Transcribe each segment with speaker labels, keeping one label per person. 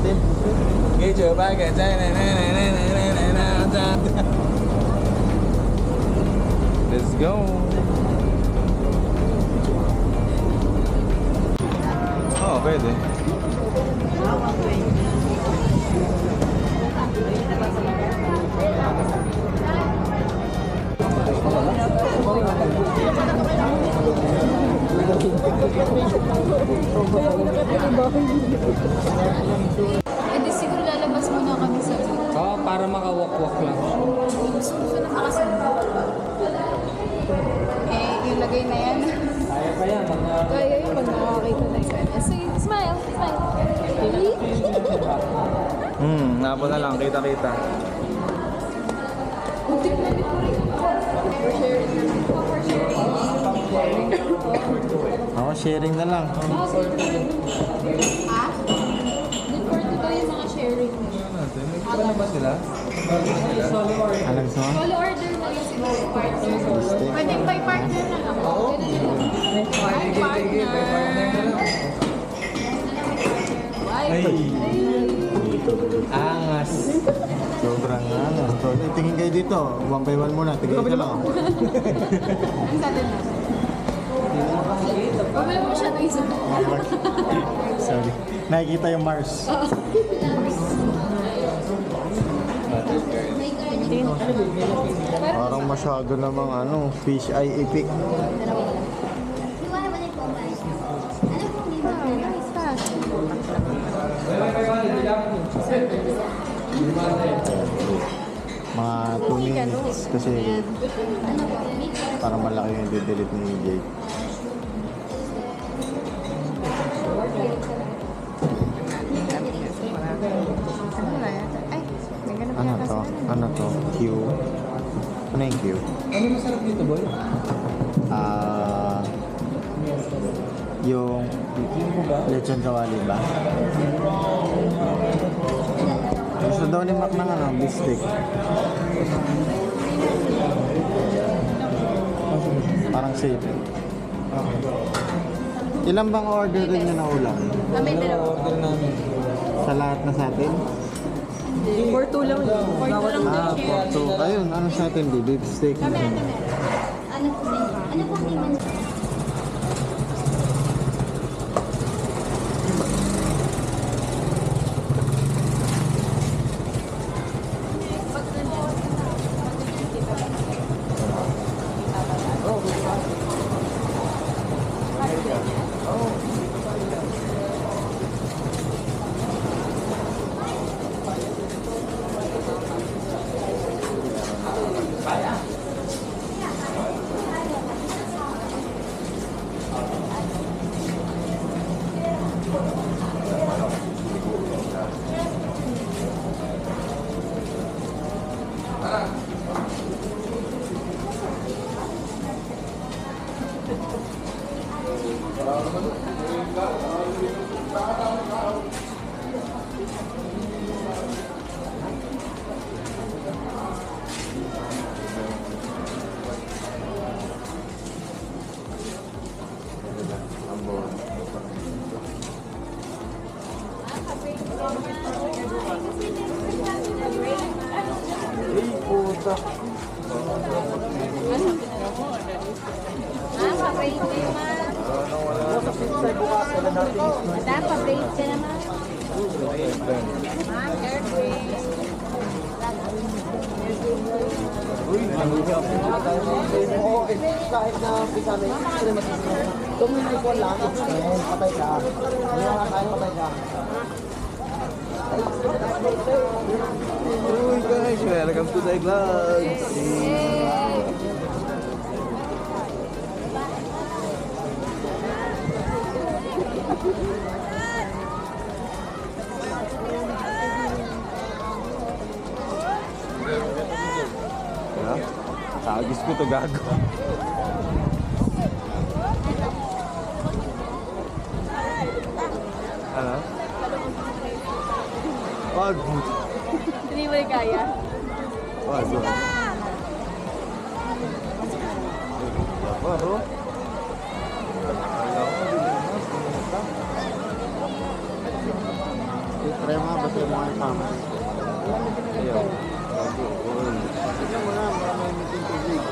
Speaker 1: Tin.
Speaker 2: Nghe chưa ba cái này này. Let's go. Oh, pwede.
Speaker 3: Hindi siguro lalabas muna kami sa
Speaker 1: Oo, para makawak-wak lang.
Speaker 3: susunod na kasi. Yung lagay na yan.
Speaker 1: Kaya pa yan, mga...
Speaker 3: Kaya yun pag nakakita na isa. Sige, smile.
Speaker 2: Napo na lang, kita-kita.
Speaker 3: Muntik na nito rin. For sharing na. For sharing.
Speaker 1: Ako, sharing na lang.
Speaker 3: Ha? Good for today yung mga sharing.
Speaker 2: Ano ba sila?
Speaker 1: Ano gusto mo?
Speaker 3: Solo order na lang sila sa partner. Pwede by partner na lang. By partner.
Speaker 1: Angas. Sobrang angas. So, tingin kayo dito. 1 by 1 muna. Tingin ka lang.
Speaker 3: Ang sa atin na. Pabala mo siya ng isa.
Speaker 1: Sorry. Nakikita yung Mars. Parang masyado namang fish eye epic. Mga 2 minutes kasi parang malaki yung i-delete ni Jake. Ano to? Q. Ano yung Q?
Speaker 2: Ano masarap dito, boy?
Speaker 1: Yung lechon kawali ba? Gusto daw ni Mac ng beef steak. Parang safe. Ilan bang order rin nyo na ulam?
Speaker 3: Kami dalawa.
Speaker 2: Order namin.
Speaker 1: Sa lahat na sa atin?
Speaker 3: For two lang. For two lang daw siya.
Speaker 1: So, ayun, ano sa atin? Beef steak.
Speaker 3: Kami. Ano po naman?
Speaker 4: Kahit na pisa na yung kung may ikuan lang, patay ka. Ano nga tayo patay ka?
Speaker 2: Uy guys, welcome to the vlog. Sagis ko to gago. Ano? Wag.
Speaker 3: Hindi mo kaya.
Speaker 2: Wag. Bro.
Speaker 1: Try mo yung mga tama.
Speaker 2: Ayaw.
Speaker 1: Tignan mo na, maraming meeting tubig.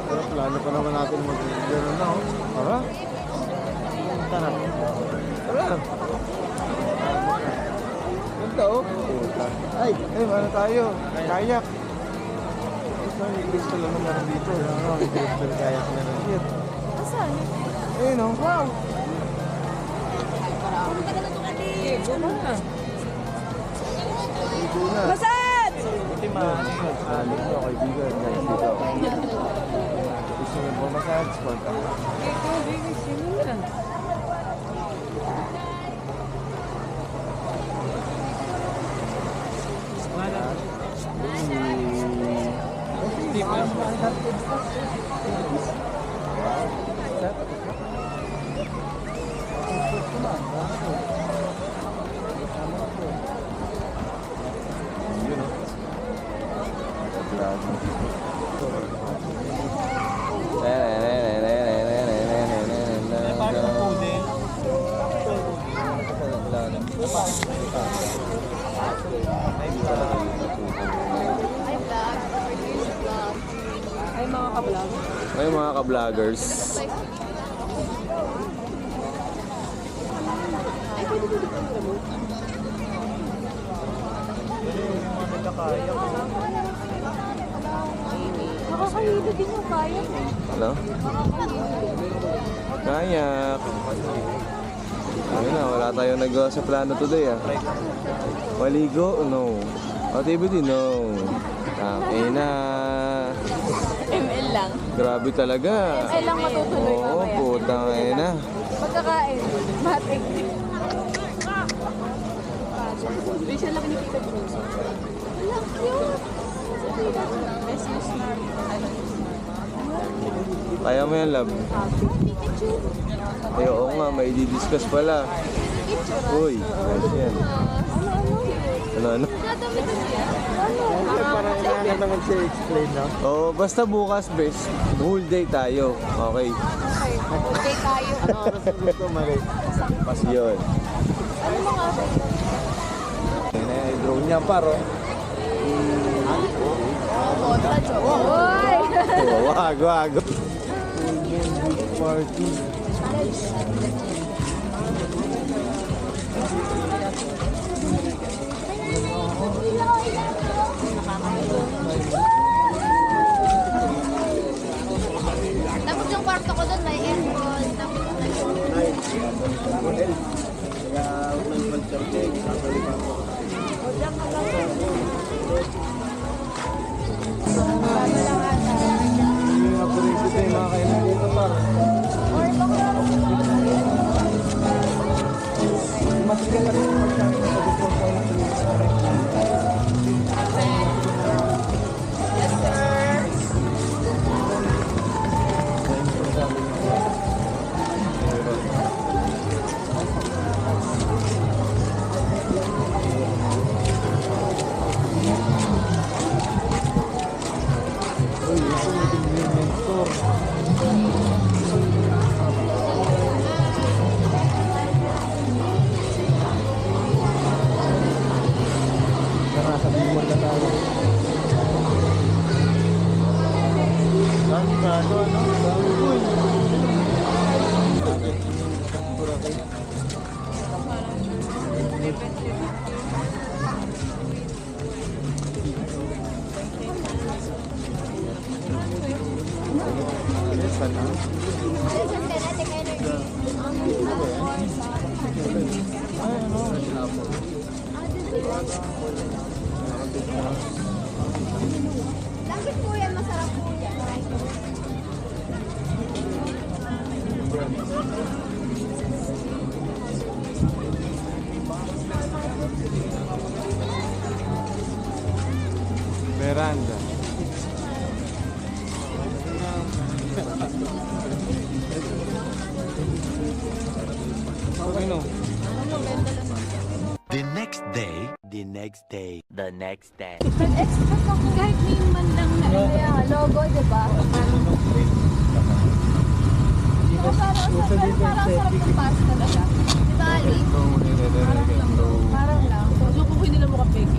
Speaker 1: Pero plano pa naman natin mag-gano'n na, oh. Tara. Tara. Tara. Ganda, oh. Ay, ano tayo? Kayak. Sorry, crystal lang naman dito. May crystal kayak na lang dito.
Speaker 3: Asan?
Speaker 1: Ayun, oh.
Speaker 3: Wow.
Speaker 1: Dito na.
Speaker 3: Massage!
Speaker 1: Buti maaaring yun. Aling nyo, kaibigan. Guys, dito. Gusto nyo po massage? Punta.
Speaker 3: Ay, mga ka-vlog.
Speaker 2: Ay, mga ka-vloggers.
Speaker 3: Nakakahilo din yung kayak eh.
Speaker 2: Hello? Kayak. Ayun na, wala tayong nagawa sa plano today ah. Maligo? No. Activity? No. Okay na.
Speaker 3: ML lang.
Speaker 2: Grabe talaga.
Speaker 3: ML lang matutuloy
Speaker 2: Oo,
Speaker 3: mamaya.
Speaker 2: putang ina.
Speaker 3: Pagkakain. Matik. Hindi siya lang ni Tita Cruz. Wala, cute. Best you smart.
Speaker 2: Kaya mo yan, love.
Speaker 3: Pikachu.
Speaker 2: Ay, oo nga, may di-discuss pala. Uy, nice yan. Ano?
Speaker 3: Nadamit niya. Ano?
Speaker 1: Parang inaanap naman siya explain, no?
Speaker 2: Oo, basta bukas, best. Whole day tayo. Okay.
Speaker 3: Okay. Okay tayo.
Speaker 1: Ano oras ang gusto, Marie?
Speaker 2: Yun.
Speaker 3: Ano mga
Speaker 2: Ayun na yung drone niya, paro.
Speaker 3: kontra joke? Uy!
Speaker 2: Wag, wag.
Speaker 1: Party.
Speaker 3: Tapos yung kwarto ko doon may aircon. Tapos
Speaker 1: Hindi nga po rin sila yung mga kainan dito, par. Masigyan na rin magsabi na pag-upon ko ng nasa bimol na tayo. Dami ka, ano? Dami ko eh.
Speaker 3: Bakit po yan? Masarap po yan.
Speaker 1: Veranda. Okay, no?
Speaker 5: The next day, the next day, the next day.
Speaker 3: Nag-expect ako kahit may man lang na logo, di ba? Pero parang sarap ng pasta talaga. Di ba? Bali. Parang lang. So, kung hindi nila mukha peki.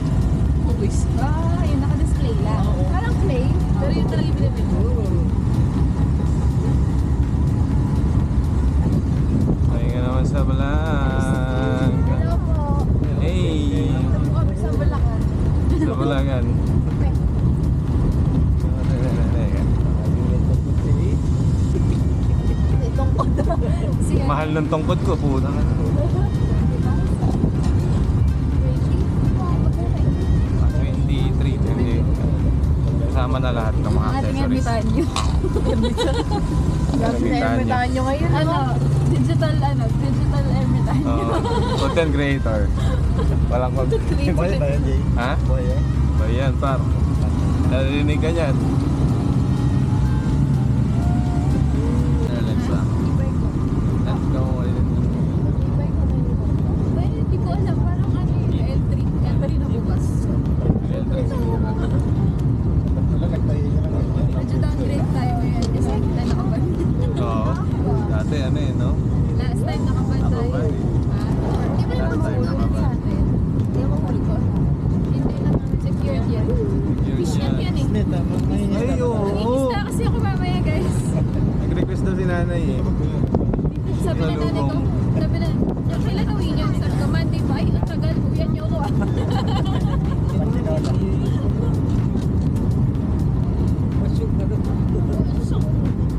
Speaker 3: Hugis. Ah, yun, naka-display lang. Parang clay, pero yun talaga yung binibili.
Speaker 2: Ay nga naman sa balang.
Speaker 3: Hello po.
Speaker 2: Hey!
Speaker 3: Ito po kami sa Bulacan.
Speaker 2: Sa balangan.
Speaker 3: Itong kodo. Siya.
Speaker 2: Mahal ng tungkod ko, puta ka. 23, hindi. Kasama na lahat ng mga
Speaker 3: Ating
Speaker 2: accessories.
Speaker 3: ermitan nyo.
Speaker 2: Ermitan nyo.
Speaker 3: ngayon. Ano? Digital ermitan nyo.
Speaker 2: Content creator. Walang
Speaker 1: Boy ba yan, Jay?
Speaker 2: Ha?
Speaker 1: Boy eh.
Speaker 2: Ba yan, par. Narinig ka yan. Let's go.
Speaker 3: Well, hindi ko alam. Parang ano yung L3. L3 na bukas. Medyo downgrade tayo ngayon kasi hindi tayo nakaban.
Speaker 2: Oo. Dati ano eh, no?
Speaker 3: Last time nakaban tayo.
Speaker 2: Nakaban eh.
Speaker 3: Di ba yung
Speaker 2: Last time
Speaker 3: mga
Speaker 2: nakaban.
Speaker 3: sa atin? Di ba huli ko? Hindi na secured yan. Fish net yan eh.
Speaker 2: Ay, oo.
Speaker 3: Nag-iista kasi ako mamaya guys.
Speaker 2: Nag-request daw si nanay eh.
Speaker 3: Sabi na nanay ko, sabi na, kailan uwi niyo? Sabi ko, Monday pa. Ay, ang tagal. Uwihan niyo ako ah.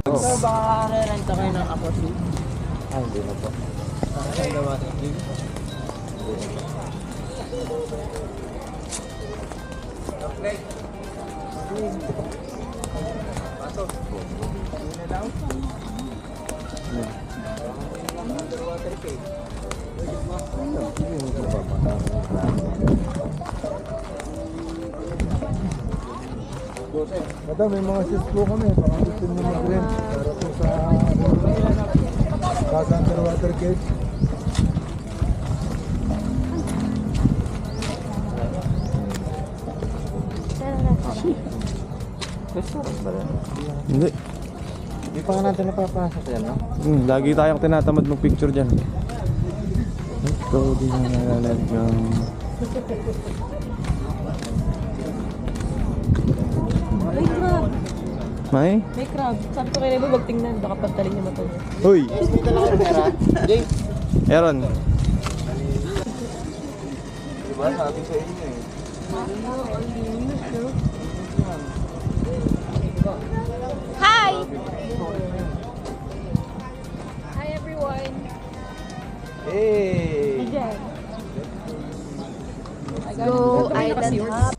Speaker 4: So, baka re-renta kayo ng Aquasy?
Speaker 1: Ah, hindi na po.
Speaker 4: Ay, gawatin din.
Speaker 1: Madam, may mga shoes po kami. Baka gusto nyo mag-rent para po sa underwater cave.
Speaker 4: Restaurant ba yan?
Speaker 2: Hindi.
Speaker 1: Hindi pa nga natin napapasok yan, no?
Speaker 2: Lagi tayong tinatamad mag-picture dyan. Let's go, di na let's go.
Speaker 3: May crab.
Speaker 2: May?
Speaker 3: May crab. Sabi ko kay Rebo, wag tingnan. Baka pantalin niya mata niya.
Speaker 2: Hoy!
Speaker 4: May dala ka ng pera? Jay?
Speaker 2: Aaron.
Speaker 1: Diba, sabi sa inyo eh.
Speaker 3: Hi! Hi everyone.
Speaker 1: Hey!
Speaker 3: Go Island Hop.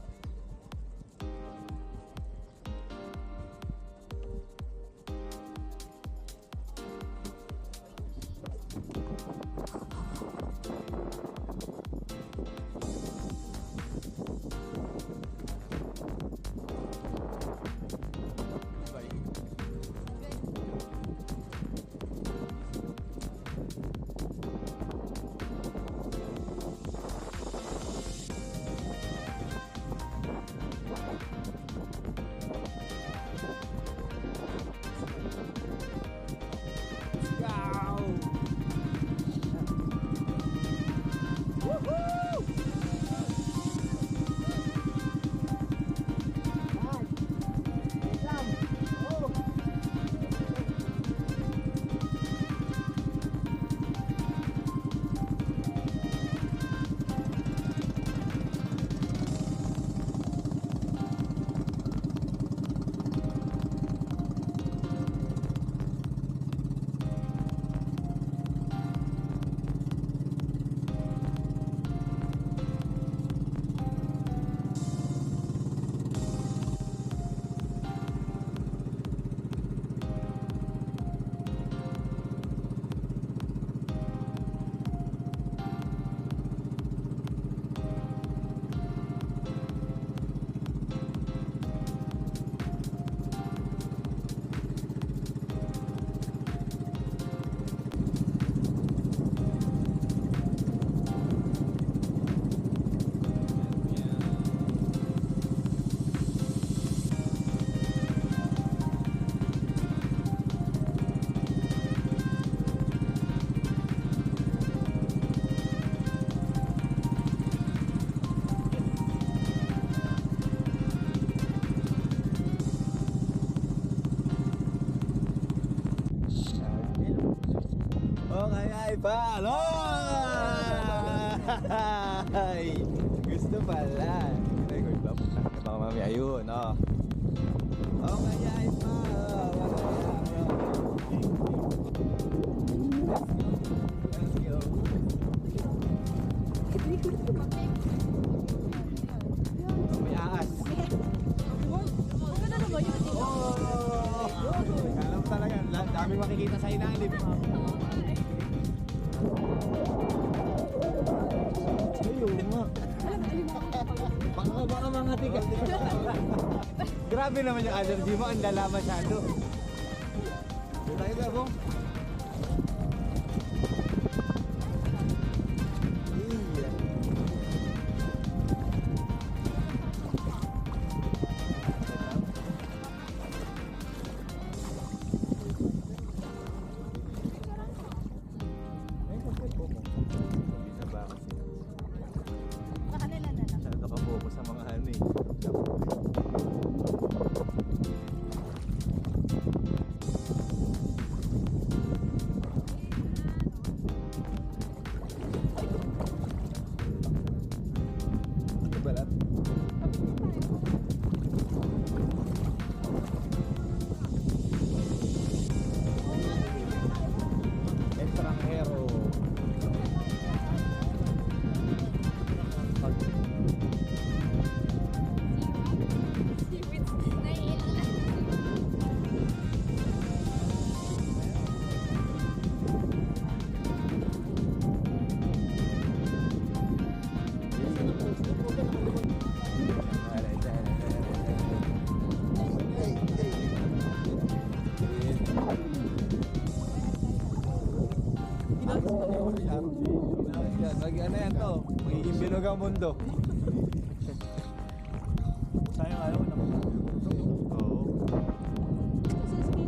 Speaker 2: Okay, ay palo! Gusto pala. Record ba? Baka mami ayun, oh. Okay, ay palo! Let's go. Oh, may aas.
Speaker 3: Maganda naman yun.
Speaker 2: Alam mo talaga, dami makikita sa ilalim. Ayun nga. Baka mga tigas. Grabe naman yung allergy mo, ang lala masyado. Doon tayo ba, Bong?
Speaker 3: Sa kanila na lang.
Speaker 2: Masyado ka focus sa mga ano eh. Ito balat. Extranjero. Ano yan to? Magiging binog ang mundo. Sayang ayaw na. Oo.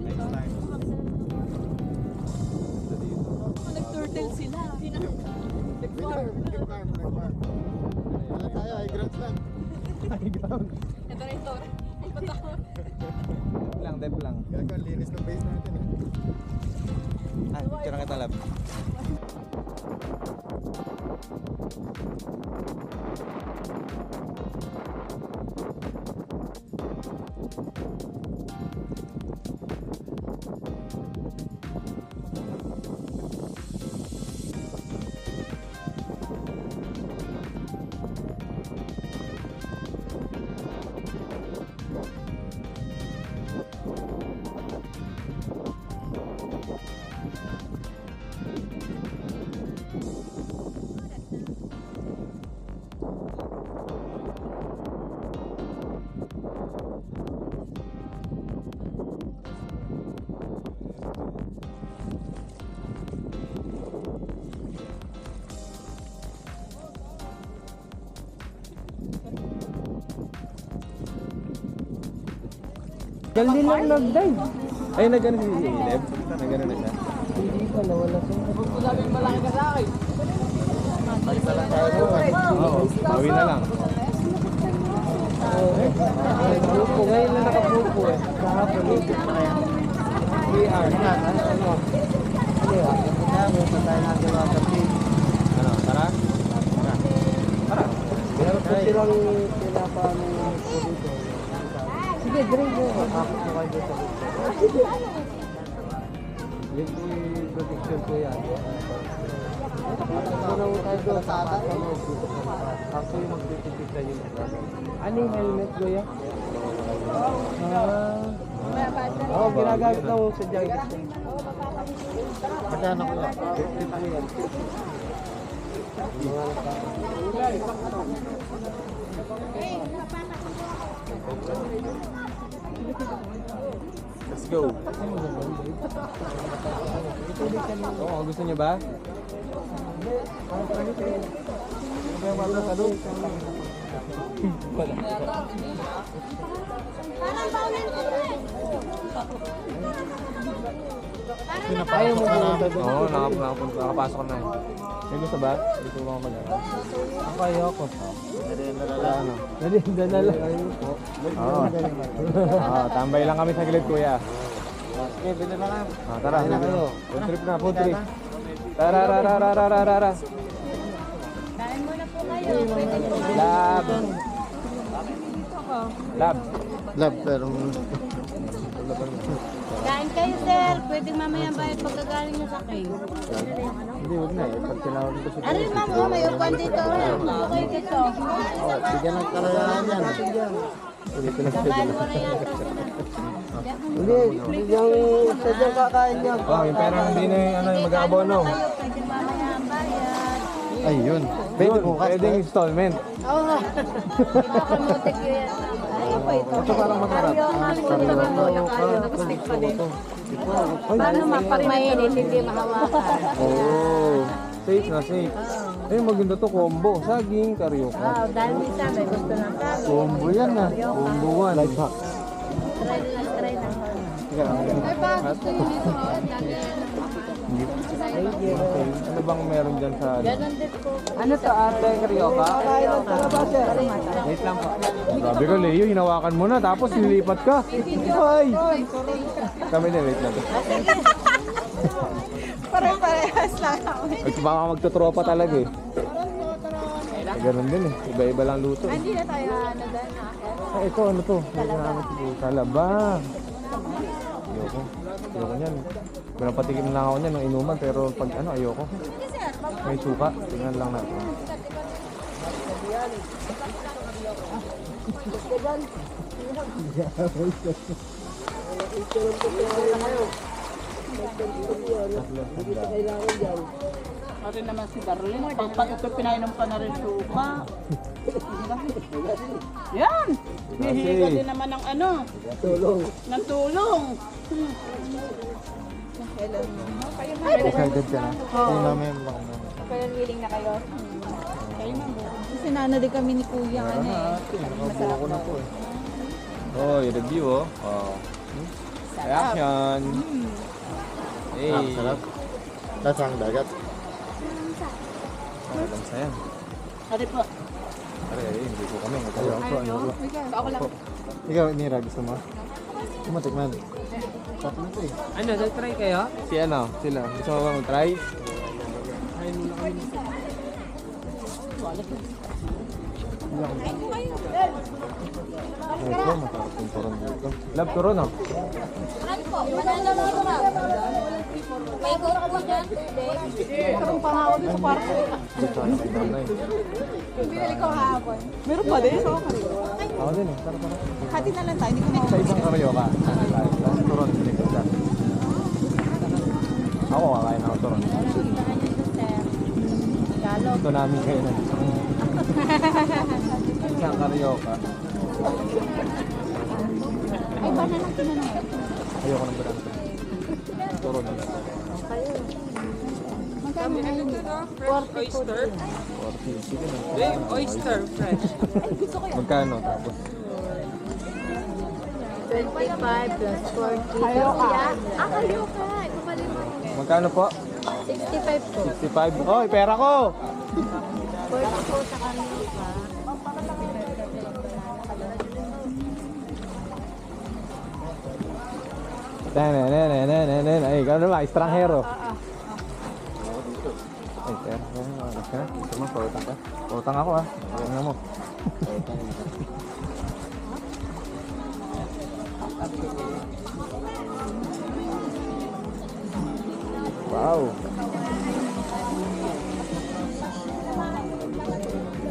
Speaker 2: Next time. Ito dito.
Speaker 3: Nag-turtle sila.
Speaker 4: Nag-farm. Wala tayo, high grounds lang.
Speaker 2: High ground.
Speaker 3: Ito rin to. Ay, patakot.
Speaker 2: Dep lang.
Speaker 4: Gago, ang linis ng base natin eh.
Speaker 2: Ah, picture na kita, lab.
Speaker 1: Galdi lang nag-dive.
Speaker 2: Ay, nag-ano si Deb? Nag-ano na siya?
Speaker 1: Hindi pa, nawala siya.
Speaker 2: Balik na lang tayo doon. Oo, bawi na lang.
Speaker 1: Grupo, ngayon na nakagrupo eh. Kahapon yung VR. Ano? Ano yun? Kaya mo, patayin natin mga kapit.
Speaker 2: Ano, tara? Tara.
Speaker 1: Meron po silang pinapano po dito. Sige, drink mo. Ako po kayo dito. Yun po yung protection ko yan. Ito na po tayo doon sa pasalog dito sa lahat. Ako yung magtitipid sa yung ano yung helmet ko yan? Oo, ginagamit na mo sa jungle. Magkano ko yan? 50 po yan.
Speaker 2: Let's go. Oo, gusto niyo ba? Ano ba yung mga sa doon?
Speaker 1: Ayaw mo pumunta doon.
Speaker 2: Oo, nakapasok na. May gusto ba? Gusto mo mag-ano?
Speaker 1: Ako ayoko.
Speaker 2: Ano?
Speaker 1: Nalinda na lang.
Speaker 2: Oo. Tambay lang kami sa gilid, kuya.
Speaker 1: Okay, bilhin na lang.
Speaker 2: Tara.
Speaker 1: Ayun na kayo.
Speaker 2: Food trip na, food trip. Tararararararara.
Speaker 3: Kain muna po kayo. Pwede po kayo.
Speaker 2: Lab. Lab.
Speaker 1: Love, pero...
Speaker 3: Kain kayo, sir. Pwede mamaya bayad pagkagaling niya sa akin.
Speaker 1: Hindi, huwag na eh. Pag tinawag ko si
Speaker 3: Aray, ma'am, oh, may upuan dito. Okay, dito.
Speaker 1: bigyan ng karayaan yan.
Speaker 3: Kain mo na yata sila.
Speaker 1: Hindi, yung sa dyan kakain niya.
Speaker 2: Oh, yung pera hindi na yung ano, yung mag-aabono.
Speaker 3: Kayo, pwede mamaya bayad.
Speaker 1: Ayun. Pwede bukas.
Speaker 2: Pwedeng installment.
Speaker 3: Oo nga. Ito kamutik yun. Ay, po ito.
Speaker 2: Ito parang masarap.
Speaker 3: Paano pag mainit, hindi mahawakan?
Speaker 2: Oh, safe na safe. Eh, maganda to combo. Saging, karyoka.
Speaker 3: Oo, dahil minsan may gusto ng sabi.
Speaker 2: Combo yan na. Combo one. Life hack.
Speaker 3: Try lang. Ay, bakit ito yung dito?
Speaker 2: Ano bang meron dyan sa...
Speaker 3: Ganon din po.
Speaker 2: Ano to, ate? Karyoka? Wait lang po. Sabi ko, Leo, hinawakan mo na. Tapos nilipat ka. Ay! Kami din, wait lang.
Speaker 3: Pare-parehas lang kami.
Speaker 2: Ay, baka magtutropa talaga eh. Ganun din eh. Iba-iba lang luto.
Speaker 3: Hindi na tayo ano dahil
Speaker 2: Ay, ito, ano to? Kalaba. Ayoko. Ayoko niyan. Pinapatikim lang ako niyan ng inuman, pero pag ano, ayoko. May suka. Tingnan lang natin.
Speaker 6: Pati naman si Darlene, pag ito pinainom pa na rin suka. Yan! Hihiga din naman ng ano? Tulong. Ng tulong.
Speaker 1: Excited ka na? Hindi namin baka na.
Speaker 3: Kaya willing na kayo?
Speaker 6: Kasi nana din kami ni Kuya.
Speaker 1: Ano na ate, nakabuo ko na po eh.
Speaker 2: Oh, yung review oh. Oh. Reaction. Hey.
Speaker 1: Ah, sarap. Tapos ang dagat.
Speaker 2: Alam sa yan.
Speaker 6: Ari po.
Speaker 2: Aray, hindi po kami.
Speaker 1: Ayoko.
Speaker 6: Ako lang.
Speaker 1: Ikaw, Nira, gusto mo? Kumatikman. Sarap na ito eh.
Speaker 2: Ano, nag-try kayo? Si ano? Sila. Gusto mo ba mag-try?
Speaker 1: Ito, masarap yung turon dito.
Speaker 2: Love turon oh.
Speaker 3: Ano po? Manala mo ito ma'am. May guro po dyan.
Speaker 6: Karong pangawa din sa kwarto.
Speaker 1: Dito, ano, nanay.
Speaker 6: Binili ko hapon. Meron pa din sa ako.
Speaker 1: Ako din eh, sarap na.
Speaker 6: Hati na lang tayo, hindi ko
Speaker 2: Sa isang karyoka. Tapos turon. Sinikita. Ako, kakain ako turon.
Speaker 3: Galo.
Speaker 2: Ito namin kayo na. Isang karyoka.
Speaker 3: Ay, ba na lang tinanong?
Speaker 2: Ayoko ng barang. Turon na lang.
Speaker 3: Magkano ngayon? 40 po.
Speaker 2: 40. Sige na.
Speaker 6: oyster fresh.
Speaker 2: Magkano? Tapos
Speaker 3: 25 plus 40. Kayo ka? Kayo ka. Ibabalik mo.
Speaker 2: magkano po?
Speaker 3: 65 po.
Speaker 2: 65. Oy, pera ko!
Speaker 3: 40 po sa kanila pa.
Speaker 2: Ay, ikaw naman, estranghero. Ay, pera. Alas ka na. Gusto mo, pautang ka? Pautang ako ah. Pautang mo. Wow.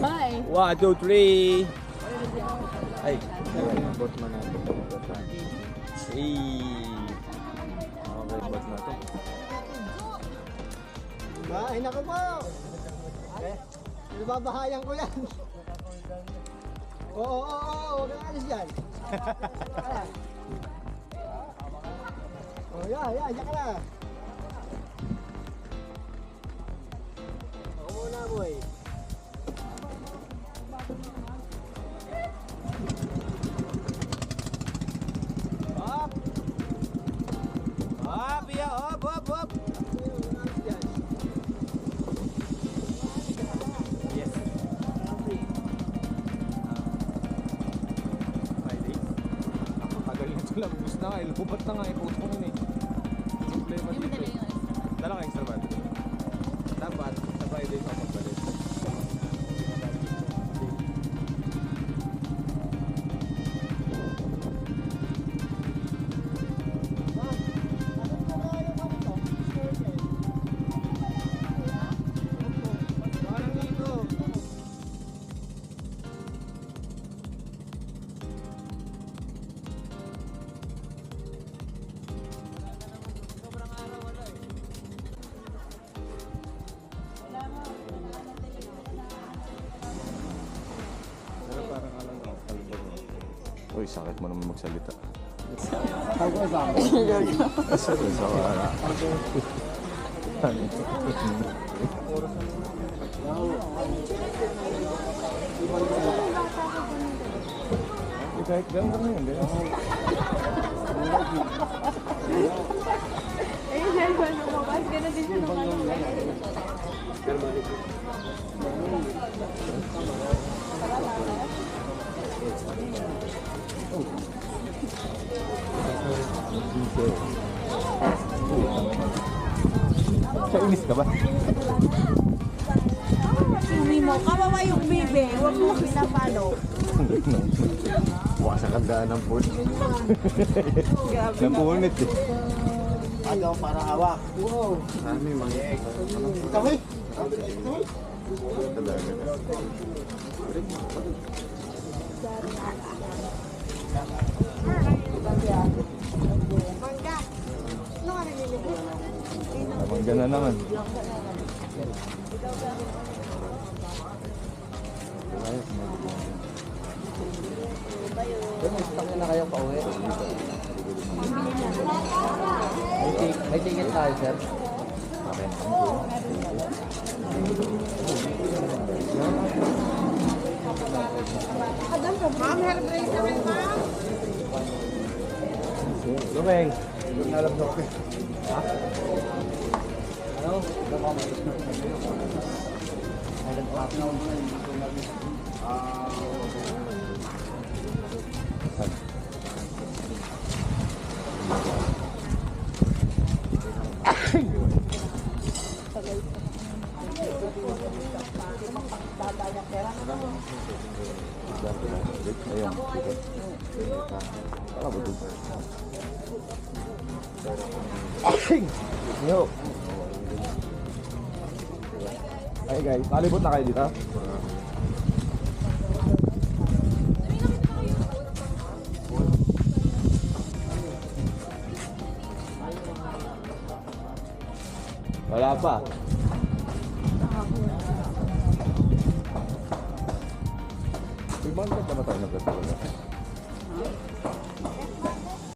Speaker 3: Bye.
Speaker 2: 1, 2, 3. Ay,
Speaker 1: Bot man natin.
Speaker 2: okay, bot na to.
Speaker 4: Ay, naku po! Nababahayan ko yan. Oo, huwag kang alis yan. Oh, yan, yan ka na. Ako muna, boy. Hop! Hop, yeah, hop, hop, hop!
Speaker 2: Tagal na sila, bus na nga, ilubat na nga, iputong yun eh. Problema dito. Dala ka extra bad. sakit mo naman magsalita.
Speaker 4: Ay, ko sa akin.
Speaker 2: Seryoso ka na. Kahit gano'n ka na yun, di ba?
Speaker 3: Ayun, cellphone mo lumabas. Ganun din siya nung ano.
Speaker 2: Kainis ka ba?
Speaker 6: Uwi mo, kawawa yung baby. Huwag mo pinapalo.
Speaker 2: Bukas ang kandaan ng food. Napunit eh.
Speaker 4: Agaw para hawak. Wow.
Speaker 2: Kami mga
Speaker 4: Kami.
Speaker 2: talaga. Mangga na naman.
Speaker 1: May stock na kayo pa uwi. May ticket tayo, sir.
Speaker 6: Ma'am, hair brace rin, ma'am.
Speaker 2: Lumeng.
Speaker 1: Alam mo ko. Ha? Ano?
Speaker 2: Ayun. Para ba ito? Yo. Hey guys, palibot na kayo dito. Wala pa. Ibang ka ba tayo nagkatawa?